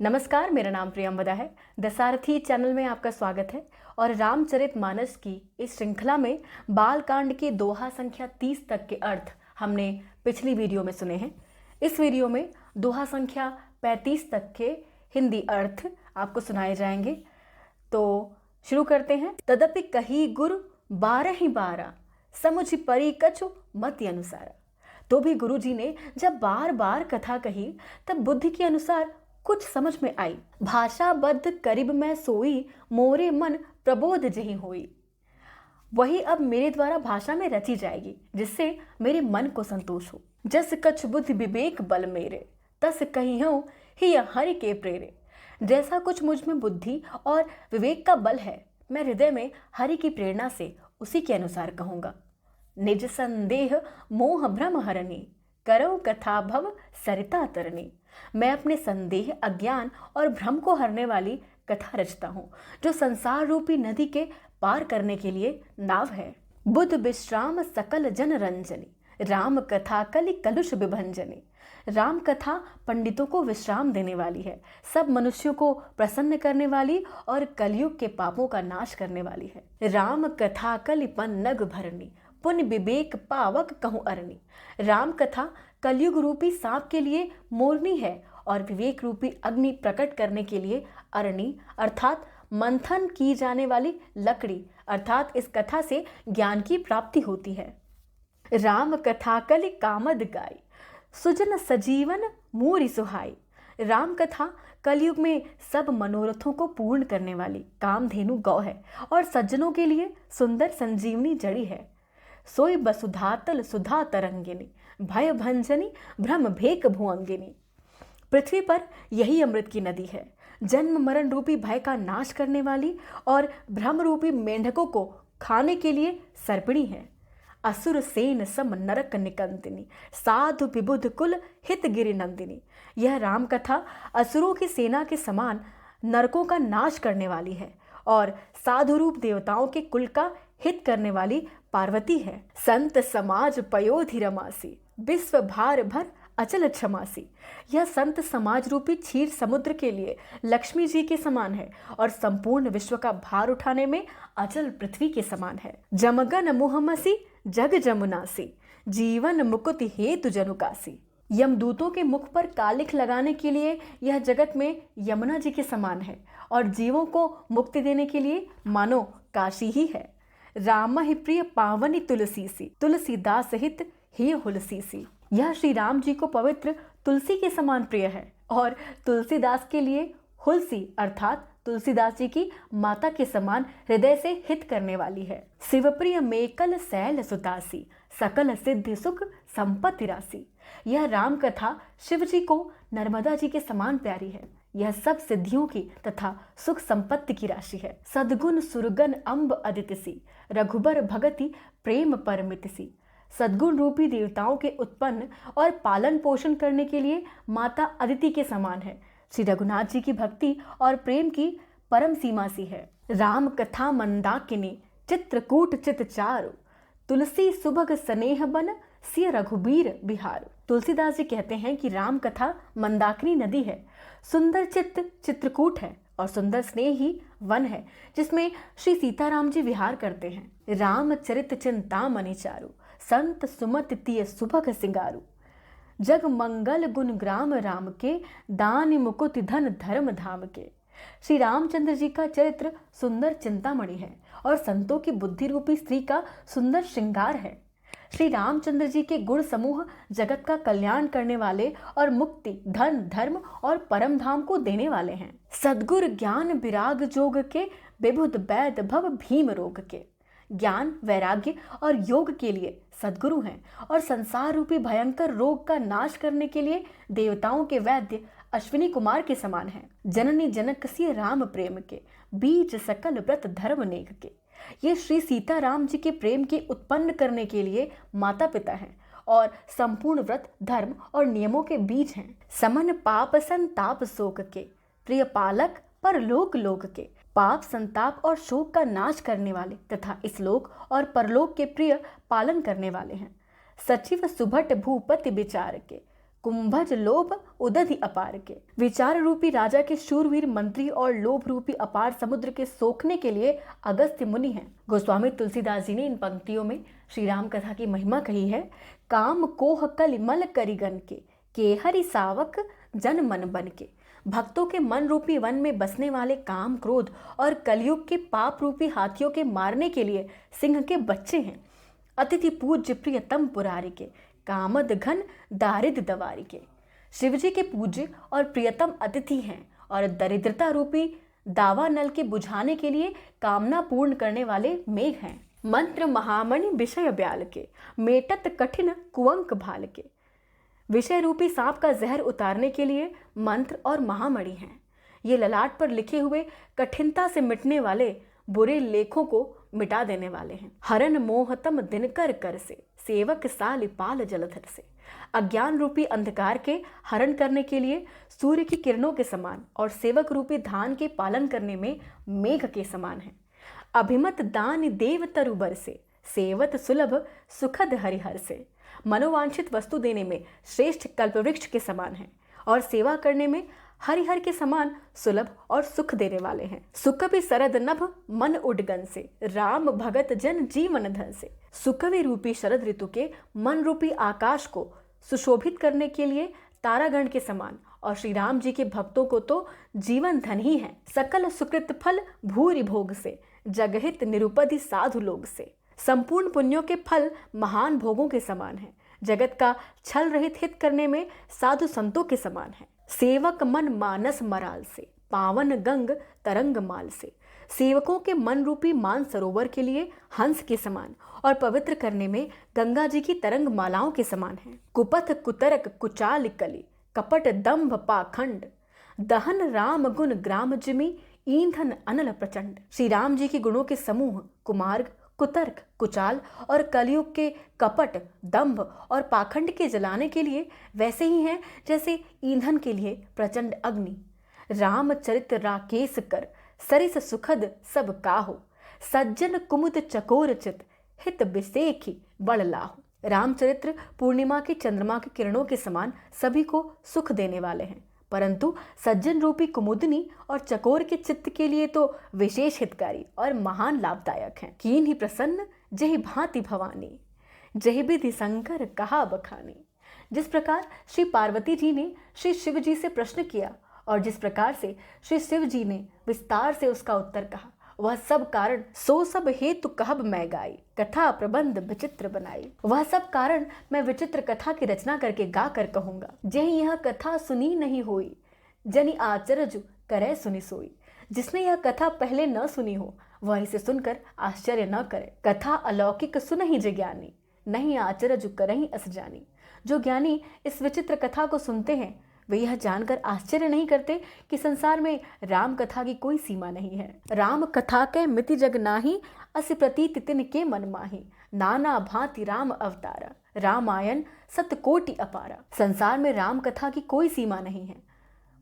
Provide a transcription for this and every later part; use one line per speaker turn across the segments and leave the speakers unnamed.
नमस्कार, मेरा नाम प्रियंवदा है। दसारथी चैनल में आपका स्वागत है। और रामचरितमानस की इस श्रृंखला में बालकांड के दोहा संख्या 30 तक के अर्थ हमने पिछली वीडियो में सुने हैं। इस वीडियो में दोहा संख्या 35 तक के हिंदी अर्थ आपको सुनाए जाएंगे। तो शुरू करते हैं। तदपि कही गुरु 12 समुझ परी कछु मति अनुसारा। तो भी गुरुजी ने जब बार बार कथा कही तब बुद्धि के अनुसार कुछ समझ में आई। भाषाबद्ध करीब में सोई, मोरे मन प्रबोध जही होई। वही अब मेरे द्वारा भाषा में रची जाएगी, जिससे मेरे मन को संतोष हो। जस कछ बुद्धि विवेक बल मेरे, तस कही हूँ ही हरि के प्रेरे। जैसा कुछ मुझ में बुद्धि और विवेक का बल है, मैं हृदय में हरि की प्रेरणा से उसी के अनुसार कहूँगा। निज संदेह मोह भ्रम हरणी, करो कथा भव सरिता तरनी। मैं अपने संदेह, अज्ञान और भ्रम को हरने वाली कथा रचता हूँ, जो संसार रूपी नदी के पार करने के लिए नाव है। बुद्ध विश्राम सकल जन रंजनी, राम कथा कलि कलुष विभंजनी। राम कथा पंडितों को विश्राम देने वाली है, सब मनुष्यों को प्रसन्न करने वाली और कलयुग के पापों का नाश करने वाली है। राम कथा कलि पन्नग भरनी, पुण्य विवेक पावक कहूँ अरणी। राम कथा कलयुग रूपी सांप के लिए मोरनी है और विवेक रूपी अग्नि प्रकट करने के लिए अरणी अर्थात मंथन की जाने वाली लकड़ी, अर्थात इस कथा से ज्ञान की प्राप्ति होती है। राम कथा कलि कामद गाई, सुजन सजीवन मूरी सुहाई। राम कथा कलयुग में सब मनोरथों को पूर्ण करने वाली कामधेनु गौ है और सज्जनों के लिए सुंदर संजीवनी जड़ी है। सोई वसुधातल सुधा तरंगिनी, भय भंजनी भ्रम भेक भुअंगिनी। पृथ्वी पर यही अमृत की नदी है, जन्म मरण रूपी भय का नाश करने वाली और भ्रम रूपी मेंढकों को खाने के लिए सर्पिणी है। असुर सेन सम नरक निकंदिनी, साधु विबुध कुल हित गिरि नंदिनी। यह राम कथा असुरों की सेना के समान नरकों का नाश करने वाली है और साधु रूप देवताओं के कुल का हित करने वाली पार्वती है। संत समाज पयोधि रमासी, विश्व भार भर अचल क्षमासी। यह संत समाज रूपी क्षीर समुद्र के लिए लक्ष्मी जी के समान है और संपूर्ण विश्व का भार उठाने में अचल पृथ्वी के समान है। जमगन मुहमसी जग जमुनासी, जीवन मुकुति हेतु जनुकासी। यमदूतों के मुख पर कालिख लगाने के लिए यह जगत में यमुना जी के समान है और जीवों को मुक्ति देने के लिए मानो काशी ही है। राम ही प्रिय पावनी तुलसी सी, तुलसीदास हित ही हुलसी सी। यह श्री राम जी को पवित्र तुलसी के समान प्रिय है और तुलसीदास के लिए हुलसी अर्थात तुलसीदास जी की माता के समान हृदय से हित करने वाली है। शिवप्रिय मेकल सैल सुतासी, सकल सिद्धि सुख संपत्ति राशि। यह राम कथा शिव जी को नर्मदा जी के समान प्यारी है। यह सब सिद्धियों की तथा सुख संपत्ति की राशि है। सद्गुण सुरगन अम्ब अदितिसी, रघुबर भगति प्रेम परमितिसी। सद्गुण रूपी देवताओं के उत्पन्न और पालन पोषण करने के लिए माता अदिति के समान है। श्री रघुनाथ जी की भक्ति और प्रेम की परम सीमा सी है। राम कथा मंदाकिनी चित्रकूट चित चारु, तुलसी सुभग स्नेह बन सिय रघुबीर बिहार। तुलसीदास जी कहते हैं कि राम कथा मंदाकिनी नदी है, सुंदर चित्त चित्रकूट है और सुंदर स्नेह ही वन है, जिसमें श्री सीताराम जी विहार करते हैं। रामचरित चिंतामणि चारु, संत सुमति तिय सुभग सिंगारू। जग मंगल गुण ग्राम राम के, दान मुकुट धन धर्म धाम के। श्री रामचंद्र जी का चरित्र सुंदर चिंतामणि है और संतों की बुद्धि रूपी स्त्री का सुंदर श्रृंगार है। श्री रामचंद्र जी के गुण समूह जगत का कल्याण करने वाले और मुक्ति, धन, धर्म और परम धाम को देने वाले हैं। सद्गुर ज्ञान विराग जोग के, विबुध वैद भव भीम रोग के। ज्ञान, वैराग्य और योग के लिए सद्गुरु हैं और संसार रूपी भयंकर रोग का नाश करने के लिए देवताओं के वैद्य अश्विनी कुमार के समान हैं। जननी जनक सिय राम प्रेम के, बीज सकल व्रत धर्म नेक के। ये श्री सीताराम जी के प्रेम के उत्पन्न करने के लिए माता पिता हैं और संपूर्ण व्रत, धर्म और नियमों के बीज हैं। समन पाप संताप शोक के, प्रिय पालक पर लोक लोक के। पाप, संताप और शोक का नाश करने वाले तथा इस लोक और परलोक के प्रिय पालन करने वाले हैं। सचिव सुभट भूपति विचार के, कुंभज लोभ उदधि अपार के। विचार रूपी राजा के शूरवीर मंत्री और लोभ रूपी अपार समुद्र के सोखने के लिए अगस्त्य मुनि हैं। गोस्वामी तुलसीदास जी ने इन पंक्तियों में श्री राम कथा की महिमा कही है। काम कोह कलि मल करिगन के हरि सावक जन मन बन के। भक्तों के मन रूपी वन में बसने वाले काम, क्रोध और कलयुग के पाप रूपी हाथियों के मारने के लिए सिंह के बच्चे हैं। अतिथि पूज्य प्रियतम पुरारी के, कामद घन दारिद दवारी के। शिवजी के पूज्य और प्रियतम अतिथि हैं और दरिद्रता रूपी दावा नल के बुझाने के लिए कामना पूर्ण करने वाले मेघ हैं। मंत्र महामणि विषय ब्याल के, मेटत कठिन कुअंक भाल के। विषय रूपी सांप का जहर उतारने के लिए मंत्र और महामणि हैं। ये ललाट पर लिखे हुए कठिनता से मिटने वाले बुरे लेखों को मिटा देने वाले हैं। हरन मोहतम दिनकर कर से, सेवक साल पाल जलधर से। अज्ञान रूपी अंधकार के हरण करने के लिए सूर्य की किरणों के समान और सेवक रूपी धान के पालन करने में मेघ के समान है। अभिमत दान देव तरुबर से, सेवत सुलभ सुखद हरिहर से। मनोवांछित वस्तु देने में श्रेष्ठ कल्पवृक्ष के समान है और सेवा करने में हरिहर के समान सुलभ और सुख देने वाले हैं। सुकवि शरद नभ मन उडगन से, राम भगत जन जीवन धन से। सुकवि रूपी शरद ऋतु के मन रूपी आकाश को सुशोभित करने के लिए तारागण के समान और श्री राम जी के भक्तों को तो जीवन धन ही है। सकल सुकृत फल भूरि भोग से, जगहित निरुपधि साधु लोग से। संपूर्ण पुण्यों के फल महान भोगों के समान है। जगत का छल रहित हित करने में साधु संतों के समान है। सेवक मन मानस मराल से, पावन गंग तरंग माल से। सेवकों के मन रूपी मान सरोवर के लिए हंस के समान और पवित्र करने में गंगा जी की तरंग मालाओं के समान है। कुपथ कुतरक कुचाल कली, कपट दंभ पाखंड। दहन राम गुण ग्राम जिमि, ईंधन अनल प्रचंड। श्री राम जी के गुणों के समूह कुमार्ग, कुतर्क, कुचाल और कलयुग के कपट, दंभ और पाखंड के जलाने के लिए वैसे ही हैं जैसे ईंधन के लिए प्रचंड अग्नि। रामचरित राकेश कर, सरिस सुखद सब काहो। सज्जन कुमुद चकोर चित, हित बिसेखी बड़ लाहो। रामचरित्र पूर्णिमा की चंद्रमा की किरणों के समान सभी को सुख देने वाले हैं, परंतु सज्जन रूपी कुमुदनी और चकोर के चित्त के लिए तो विशेष हितकारी और महान लाभदायक हैं। कीन ही प्रसन्न जहि भांति भवानी, जहि विधि शंकर कहा बखानी। जिस प्रकार श्री पार्वती जी ने श्री शिव जी से प्रश्न किया और जिस प्रकार से श्री शिव जी ने विस्तार से उसका उत्तर कहा, वह सब कारण सो सब हेतु कहब मैं गाई, कथा प्रबंध विचित्र बनाई। वह सब कारण मैं विचित्र कथा की रचना करके गा कर कहूंगा। जेहि यह कथा सुनी नहीं होई, जनि आचरज करे सुनी सोई। जिसने यह कथा पहले न सुनी हो वह इसे सुनकर आश्चर्य न करे। कथा अलौकिक सुनहि जे ज्ञानी, नहीं आचरज करहि अस जानी। जो ज्ञानी इस विचित्र कथा को सुनते हैं वे यह जानकर आश्चर्य नहीं करते कि संसार में राम कथा की कोई सीमा नहीं है। राम कथा के मिति जग नाही, अस प्रतीत तिन के मन माही। नाना भांति राम अवतारा, रामायण सत कोटि अपारा। संसार में राम कथा की कोई सीमा नहीं है।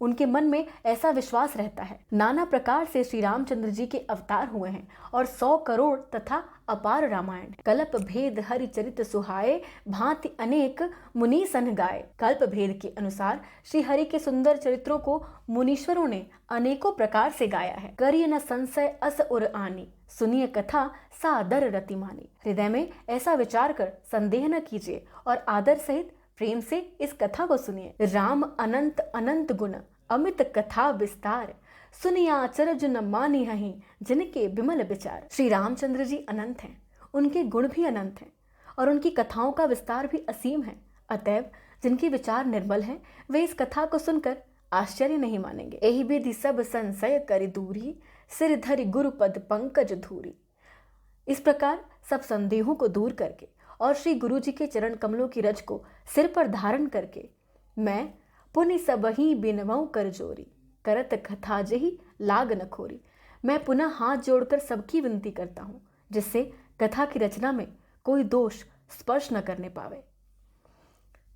उनके मन में ऐसा विश्वास रहता है। नाना प्रकार से श्री रामचंद्र जी के अवतार हुए हैं और 100 करोड़ तथा अपार रामायण। कल्प भेद हरि चरित सुहाए, भांति अनेक मुनि सन गाए। कल्प भेद के अनुसार श्री हरि के सुंदर चरित्रों को मुनीश्वरों ने अनेकों प्रकार से गाया है। करिय न संशय अस उर आनी, सुनिए कथा सादर रतिमानी। हृदय में ऐसा विचार कर संदेह न कीजिए और आदर सहित प्रेम से इस कथा को सुनिए। राम अनंत अनंत गुण, अमित कथा विस्तार। सुनिया आचरज न मानी हहीं, जिनके विमल विचार। श्री रामचंद्र जी अनंत हैं, उनके गुण भी अनंत हैं और उनकी कथाओं का विस्तार भी असीम है। अतएव जिनके विचार निर्मल हैं वे इस कथा को सुनकर आश्चर्य नहीं मानेंगे। एहि विधि सब संशय करि दूरी, सिर धरि गुरुपद पंकज धूरी। इस प्रकार सब संदेहों को दूर करके और श्री गुरु जी के चरण कमलों की रज को सिर पर धारण करके मैं पुनि सबहि बिनवऊं कर जोरी, करत कथा जही लाग न खोरी। मैं पुनः हाथ जोड़कर सबकी विनती करता हूँ जिससे कथा की रचना में कोई दोष स्पर्श न करने पावे।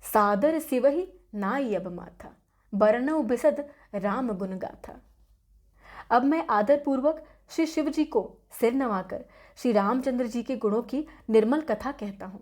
सादर सिवहि नाई अब माथा, बरनऊ बिसद राम गुण गाथा। अब मैं आदर पूर्वक श्री शिव जी को सिर नवाकर श्री रामचंद्र जी के गुणों की निर्मल कथा कहता हूँ।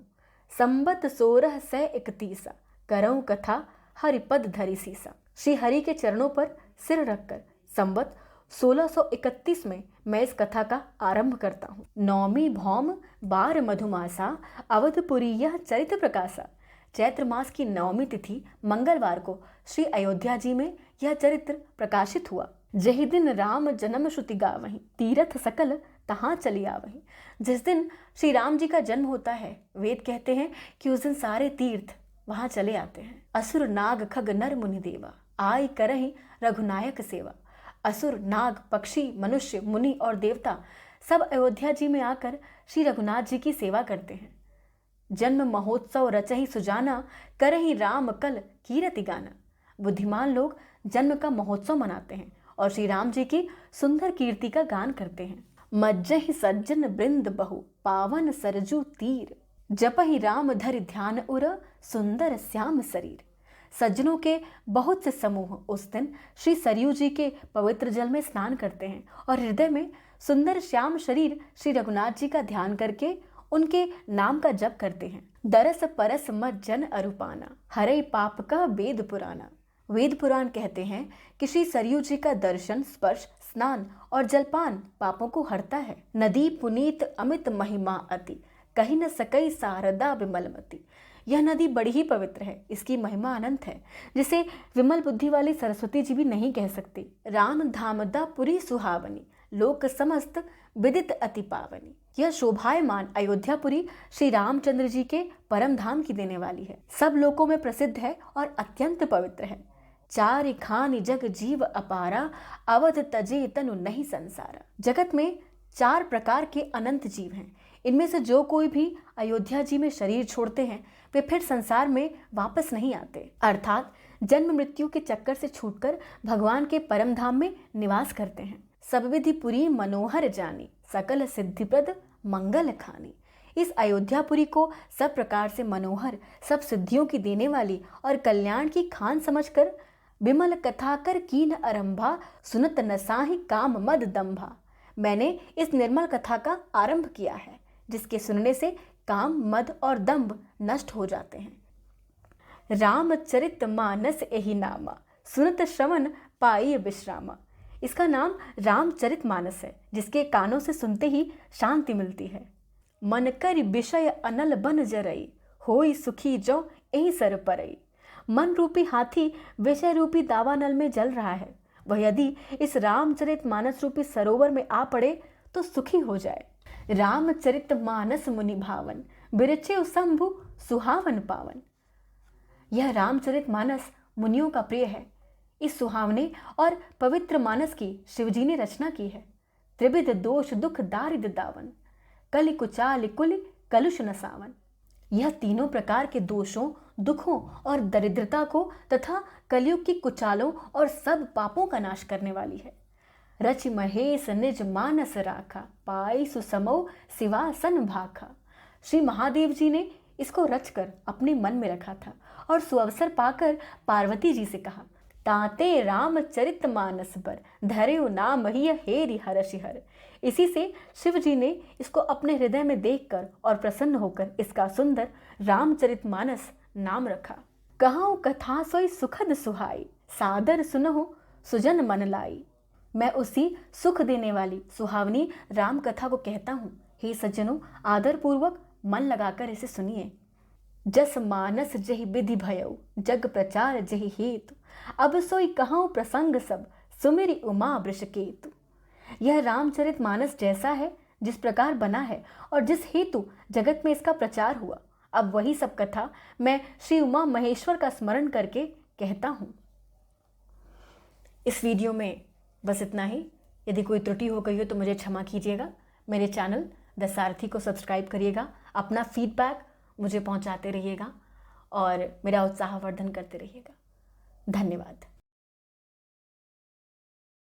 संबत 1631 करऊं कथा हरिपद धरि सीसा। श्री हरि के चरणों पर सिर रखकर संवत 1631 में मैं इस कथा का आरंभ करता हूँ। नौमी भौम बार मधुमासा अवधपुरी यह चरित प्रकाशा। चैत्र मास की नवमी तिथि मंगलवार को श्री अयोध्या जी में यह चरित्र प्रकाशित हुआ। जहि दिन राम जन्म श्रुति गावहीं, तीरथ सकल तहाँ चली आवहीं। जिस दिन श्री राम जी का जन्म होता है, वेद कहते हैं कि उस दिन सारे तीर्थ वहां चले आते हैं। असुर नाग खग नर मुनि देवा, आय करहि रघुनायक सेवा। असुर नाग पक्षी मनुष्य मुनि और देवता सब अयोध्या जी में आकर श्री रघुनाथ जी की सेवा करते हैं। जन्म महोत्सव रचहि सुजाना, करहि राम कल कीरति गाना। बुद्धिमान लोग जन्म का महोत्सव मनाते हैं और श्री राम जी की सुंदर कीर्ति का गान करते हैं। मज्जहि सज्जन वृंद बहु, पावन सरजू तीर। जपहि राम धरि ध्यान उर, सुंदर श्याम शरीर। सज्जनों के बहुत से समूह उस दिन श्री सरयू जी के पवित्र जल में स्नान करते हैं और हृदय में सुंदर श्याम शरीर श्री रघुनाथ जी का ध्यान करके उनके नाम का जप करते हैं। दरस परस मत जन अरुपाना, हरे पाप का वेद पुराना। वेद पुराण कहते हैं कि श्री सरयू जी का दर्शन, स्पर्श, स्नान और जलपान पापों को हरता है। नदी पुनीत अमित महिमा अति, कहीं न सकई शारदा विमलमती। यह नदी बड़ी ही पवित्र है, इसकी महिमा अनंत है, जिसे विमल बुद्धि वाली सरस्वती जी भी नहीं कह सकती। राम धामदा पुरी सुहावनी, लोक समस्त विदित अति पावनी। यह शोभायमान अयोध्यापुरी श्री रामचंद्र जी के परम धाम की देने वाली है, सब लोकों में प्रसिद्ध है और अत्यंत पवित्र है। चारि खानि जग जीव अपारा, अवध तजे तनु नहीं संसारा। जगत में 4 प्रकार के अनंत जीव हैं। इनमें से जो कोई भी अयोध्या जी में शरीर छोड़ते हैं वे फिर संसार में वापस नहीं आते, अर्थात जन्म मृत्यु के चक्कर से छूटकर भगवान के परम धाम में निवास करते हैं। सब विधि पुरी मनोहर जानी, सकल सिद्धिप्रद मंगल खानी। इस अयोध्यापुरी को सब प्रकार से मनोहर, सब सिद्धियों की देने वाली और कल्याण की खान समझकर विमल कथा कर कीन आरंभा, सुनत नसाहि काम मद दंभा। मैंने इस निर्मल कथा का आरंभ किया है, जिसके सुनने से काम, मद और दंभ नष्ट हो जाते हैं। रामचरित मानस एहि नामा, सुनत श्रवण पाई विश्रामा। इसका नाम रामचरित मानस है, जिसके कानों से सुनते ही शांति मिलती है। मन कर विषय अनल बन जरई, होई सुखी जो एहि सर परई। मन रूपी हाथी विषय रूपी दावानल में जल रहा है, वह यदि इस रामचरित मानस रूपी सरोवर में आ पड़े तो सुखी हो जाए। रामचरित मानस मुनि भावन, बिरचे शंभु सुहावन पावन। यह रामचरित मानस मुनियों का प्रिय है। इस सुहावने और पवित्र मानस की शिवजी ने रचना की है। त्रिविध दोष दुख दारिद दावन, कलि कुचाल कुल कलुष नसावन। यह तीनों प्रकार के दोषों, दुखों और दरिद्रता को तथा कलयुग की कुचालों और सब पापों का नाश करने वाली है। रच महेश निज मानस राखा, पाई सुसमो शिवासन भाखा। श्री महादेव जी ने इसको रचकर अपने मन में रखा था और सुअवसर पाकर पार्वती जी से कहा, ताते रामचरित मानस पर धरेउ नाम ही हेरि हरषिहर। इसी से शिव जी ने इसको अपने हृदय में देखकर और प्रसन्न होकर इसका सुंदर रामचरित मानस नाम रखा। कहूँ कथा सोई सुखद सुहाई, सादर सुनहु सुजन मन लाई। मैं उसी सुख देने वाली सुहावनी राम कथा को कहता हूँ। हे सज्जनों, आदर पूर्वक मन लगाकर इसे सुनिए। जस मानस जहि विधि भयउ, जग प्रचार जहि हेतु। अब सोई कहूँ प्रसंग सब, सुमिरि उमा वृषकेतु। यह रामचरित मानस जैसा है, जिस प्रकार बना है और जिस हेतु जगत में इसका प्रचार हुआ, अब वही सब कथा मैं श्री उमा महेश्वर का स्मरण करके कहता हूँ। इस वीडियो में बस इतना ही। यदि कोई त्रुटि हो गई हो तो मुझे क्षमा कीजिएगा। मेरे चैनल द सारथी को सब्सक्राइब करिएगा, अपना फीडबैक मुझे पहुंचाते रहिएगा और मेरा उत्साहवर्धन करते रहिएगा। धन्यवाद।